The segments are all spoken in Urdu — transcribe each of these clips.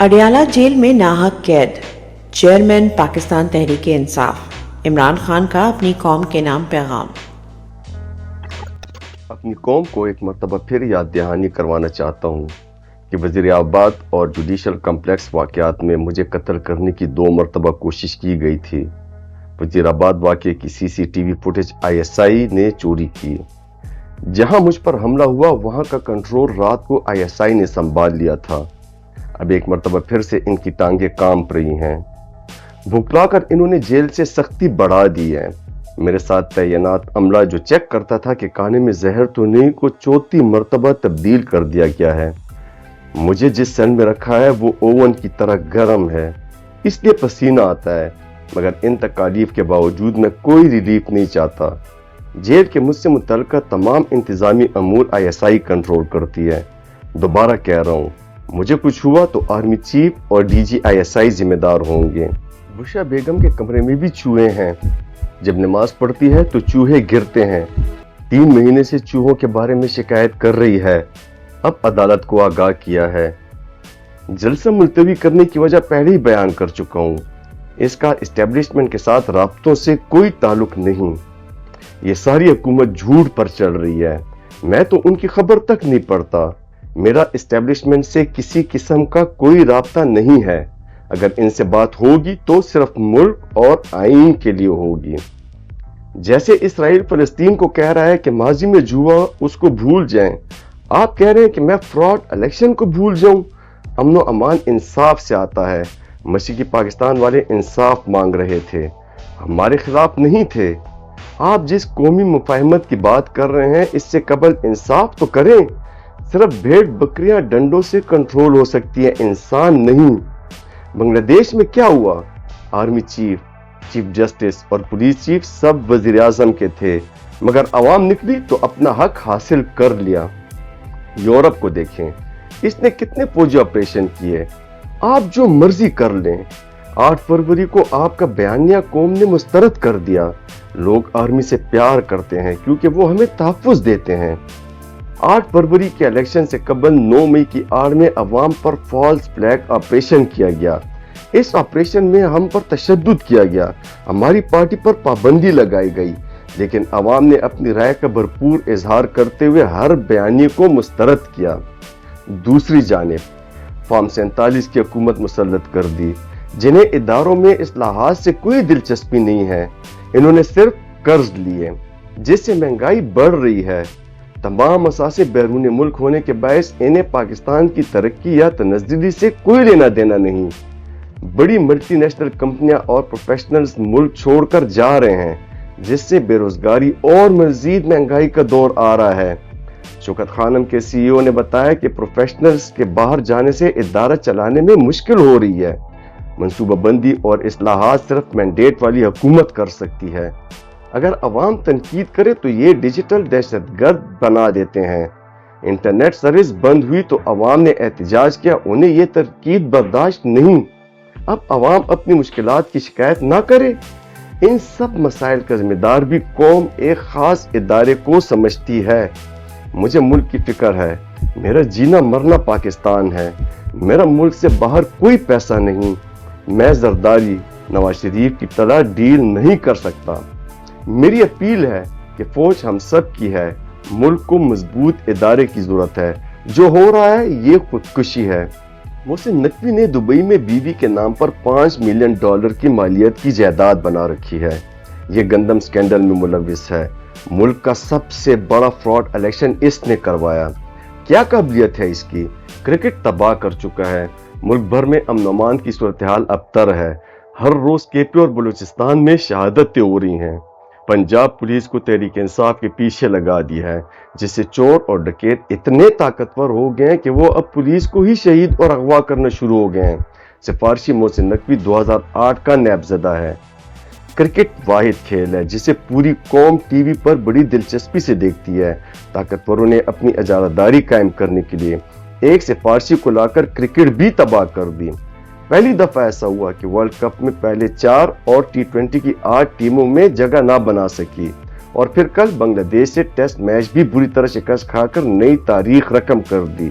اڈیالہ جیل میں ناحق قید، چیئرمین پاکستان تحریک انصاف عمران خان کا اپنی قوم کے نام پیغام۔ اپنی قوم کو ایک مرتبہ پھر یاد دہانی کروانا چاہتا ہوں کہ وزیر آباد اور جوڈیشل کمپلیکس واقعات میں مجھے قتل کرنے کی 2 مرتبہ کوشش کی گئی تھی۔ وزیر آباد واقعے کی CCTV فوٹیج ISI نے چوری کی۔ جہاں مجھ پر حملہ ہوا وہاں کا کنٹرول رات کو ISI نے سنبھال لیا تھا۔ اب ایک مرتبہ پھر سے ان کی ٹانگیں کانپ رہی ہیں۔ بھکلا کر انہوں نے جیل سے سختی بڑھا دی ہے۔ میرے ساتھ تعینات عملہ جو چیک کرتا تھا کہ کھانے میں زہر تو نہیں کو 4تھی مرتبہ تبدیل کر دیا گیا ہے۔ مجھے جس سیل میں رکھا ہے وہ اوون کی طرح گرم ہے، اس لیے پسینہ آتا ہے، مگر ان تکالیف کے باوجود میں کوئی ریلیف نہیں چاہتا۔ جیل کے مجھ سے متعلقہ تمام انتظامی امور ISI کنٹرول کرتی ہے۔ دوبارہ کہہ رہا ہوں، مجھے کچھ ہوا تو آرمی چیف اور DG ISI ذمہ دار ہوں گے۔ بشرا بیگم کے کمرے میں بھی چوہے ہیں۔ جب نماز پڑھتی ہے تو چوہے گرتے ہیں۔ 3 مہینے سے چوہوں کے بارے میں شکایت کر رہی ہے، اب عدالت کو آگاہ کیا ہے۔ جلسہ ملتوی کرنے کی وجہ پہلے ہی بیان کر چکا ہوں، اس کا اسٹیبلشمنٹ کے ساتھ رابطوں سے کوئی تعلق نہیں۔ یہ ساری حکومت جھوٹ پر چل رہی ہے، میں تو ان کی خبر تک نہیں پڑتا۔ میرا اسٹیبلشمنٹ سے کسی قسم کا کوئی رابطہ نہیں ہے، اگر ان سے بات ہوگی تو صرف ملک اور آئین کے لیے ہوگی۔ جیسے اسرائیل فلسطین کو کہہ رہا ہے کہ ماضی میں جو ہوا اس کو بھول جائیں، آپ کہہ رہے ہیں کہ میں فراڈ الیکشن کو بھول جاؤں۔ امن و امان انصاف سے آتا ہے۔ مشرقی پاکستان والے انصاف مانگ رہے تھے، ہمارے خلاف نہیں تھے۔ آپ جس قومی مفاہمت کی بات کر رہے ہیں اس سے قبل انصاف تو کریں۔ صرف بھیڑ بکریاں ڈنڈوں سے کنٹرول ہو سکتی ہیں، انسان نہیں۔ بنگلہ دیش میں کیا ہوا؟ آرمی چیف، چیف جسٹس اور پولیس چیف سب وزیر اعظم کے تھے، مگر عوام نکلی تو اپنا حق حاصل کر لیا۔ یورپ کو دیکھیں، اس نے کتنے فوجی آپریشن کیے۔ آپ جو مرضی کر لیں۔ 8 فروری کو آپ کا بیانیہ قوم نے مسترد کر دیا۔ لوگ آرمی سے پیار کرتے ہیں کیونکہ وہ ہمیں تحفظ دیتے ہیں۔ 8 فروری کے الیکشن سے قبل 9 مئی کی آڑ میں عوام پر فالس فلیگ آپریشن کیا گیا۔ اس آپریشن میں ہم پر تشدد کیا گیا، ہماری پارٹی پر پابندی لگائی گئی، لیکن عوام نے اپنی رائے کا بھرپور اظہار کرتے ہوئے ہر بیانیے کو مسترد کیا۔ دوسری جانب فارم 47 کی حکومت مسلط کر دی، جنہیں اداروں میں اصلاحات سے کوئی دلچسپی نہیں ہے۔ انہوں نے صرف قرض لیے، جس سے مہنگائی بڑھ رہی ہے۔ تمام اثاثے بیرون ملک ہونے کے باعث انہیں پاکستان کی ترقی یا تنزلی سے کوئی لینا دینا نہیں۔ بڑی ملٹی نیشنل کمپنیاں اور پروفیشنلز ملک چھوڑ کر جا رہے ہیں، جس سے بے روزگاری اور مزید مہنگائی کا دور آ رہا ہے۔ شوکت خانم کے CEO نے بتایا کہ پروفیشنلز کے باہر جانے سے ادارہ چلانے میں مشکل ہو رہی ہے۔ منصوبہ بندی اور اصلاحات صرف مینڈیٹ والی حکومت کر سکتی ہے۔ اگر عوام تنقید کرے تو یہ ڈیجیٹل دہشت گرد بنا دیتے ہیں۔ انٹرنیٹ سروس بند ہوئی تو عوام نے احتجاج کیا، انہیں یہ تنقید برداشت نہیں۔ اب عوام اپنی مشکلات کی شکایت نہ کرے۔ ان سب مسائل کا ذمہ دار بھی قوم ایک خاص ادارے کو سمجھتی ہے۔ مجھے ملک کی فکر ہے، میرا جینا مرنا پاکستان ہے، میرا ملک سے باہر کوئی پیسہ نہیں۔ میں زرداری نواز شریف کی طرح ڈیل نہیں کر سکتا۔ میری اپیل ہے کہ فوج ہم سب کی ہے، ملک کو مضبوط ادارے کی ضرورت ہے۔ جو ہو رہا ہے یہ خودکشی ہے۔ محسن نقوی نے دبئی میں بیوی کے نام پر $5 ملین کی مالیت کی جائیداد بنا رکھی ہے۔ یہ گندم سکینڈل میں ملوث ہے۔ ملک کا سب سے بڑا فراڈ الیکشن اس نے کروایا۔ کیا قابلیت ہے اس کی؟ کرکٹ تباہ کر چکا ہے۔ ملک بھر میں امن و امان کی صورتحال ابتر ہے۔ ہر روز KP اور بلوچستان میں شہادتیں ہو رہی ہیں۔ پنجاب پولیس کو تحریک انصاف کے پیچھے لگا دی ہے، جس سے چور اور ڈکیت اتنے طاقتور ہو گئے ہیں کہ وہ اب پولیس کو ہی شہید اور اغوا کرنا شروع ہو گئے ہیں۔ سفارشی محسن نقوی 2008 کا نیب زدہ ہے۔ کرکٹ واحد کھیل ہے جسے پوری قوم ٹی وی پر بڑی دلچسپی سے دیکھتی ہے۔ طاقتوروں نے اپنی اجارہ داری قائم کرنے کے لیے ایک سفارشی کو لا کر کرکٹ بھی تباہ کر دی۔ پہلی دفعہ ایسا ہوا کہ ورلڈ کپ میں پہلے 4 اور T20 کی 8 ٹیموں میں جگہ نہ بنا سکی، اور پھر کل بنگلہ دیش سے ٹیسٹ میچ بھی بری طرح شکست کھا کر نئی تاریخ رقم کر دی۔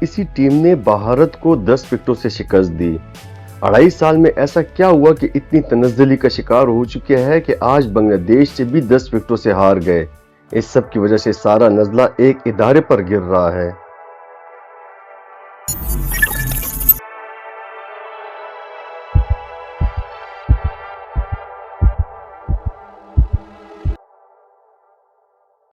اسی ٹیم نے بھارت کو 10 وکٹوں سے شکست دی۔ 2.5 سال میں ایسا کیا ہوا کہ اتنی تنزلی کا شکار ہو چکے ہیں کہ آج بنگلہ دیش سے بھی 10 وکٹوں سے ہار گئے۔ اس سب کی وجہ سے سارا نزلہ ایک ادارے پر گر رہا ہے۔